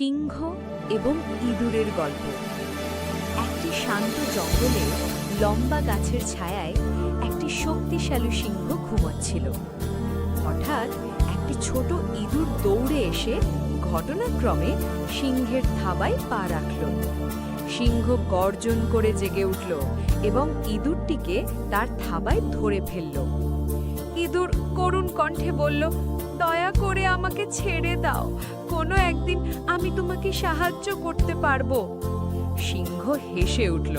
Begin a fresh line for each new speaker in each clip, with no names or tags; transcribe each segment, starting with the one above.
সিংহ এবং ইঁদুরের গল্প। একটি শান্ত জঙ্গলে লম্বা গাছের ছায়ায় একটি শক্তিশালী সিংহ ঘুমাচ্ছিল। হঠাৎ একটি ছোট ইঁদুর দৌড়ে এসে ঘটনাক্রমে সিংহের থাবায় পা রাখল। সিংহ গর্জন করে জেগে উঠল এবং ইঁদুরটিকে তার থাবায় ধরে ফেলল। ইঁদুর করুণ কণ্ঠে বলল, দয়া করে আমাকে ছেড়ে দাও, কোনো একদিন আমি তোমাকে সাহায্য করতে পারবো। সিংহ হেসে উঠল,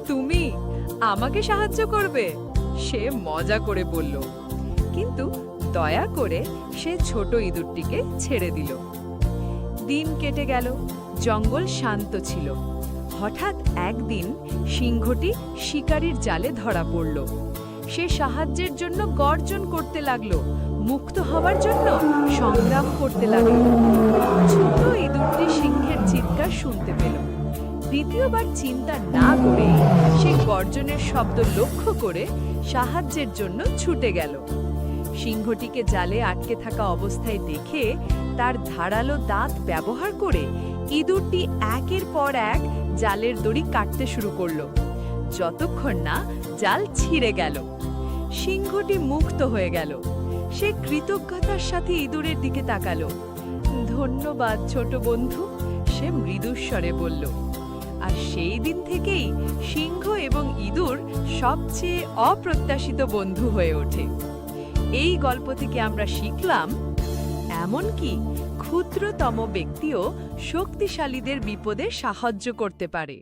তুমি আমাকে সাহায্য করবে? সে মজা করে বলল, কিন্তু দয়া করে সে ছোট ইঁদুরটিকে ছেড়ে দিল। দিন কেটে গেল, জঙ্গল শান্ত ছিল। হঠাৎ একদিন সিংহটি শিকারীর জালে ধরা পড়ল। সে সাহায্যের জন্য গর্জন করতে লাগলো, মুক্ত হওয়ার জন্য সংগ্রাম করতে লাগলো। ছোট ইঁদুরটি সিংহের চিৎকার শুনতে পেল। দ্বিতীয়বার চিন্তা না করে সে গর্জনের শব্দ লক্ষ্য করে সাহায্যের জন্য ছুটে গেল। সিংহটিকে জালে আটকে থাকা অবস্থায় দেখে তার ধারালো দাঁত ব্যবহার করে ইঁদুরটি একের পর এক জালের দড়ি কাটতে শুরু করলো, যতক্ষণ না জাল ছিঁড়ে গেল। সিংহটি মুক্ত হয়ে গেল। সে কৃতজ্ঞতার সাথে ইঁদুরের দিকে তাকালো। ধন্যবাদ ছোট বন্ধু, সে মৃদুস্বরে বলল। আর সেই দিন থেকেই সিংহ এবং ইঁদুর সবচেয়ে অপ্রত্যাশিত বন্ধু হয়ে ওঠে। এই গল্প থেকে আমরা শিখলাম, এমনকি ক্ষুদ্রতম ব্যক্তিও শক্তিশালীদের বিপদে সাহায্য করতে পারে।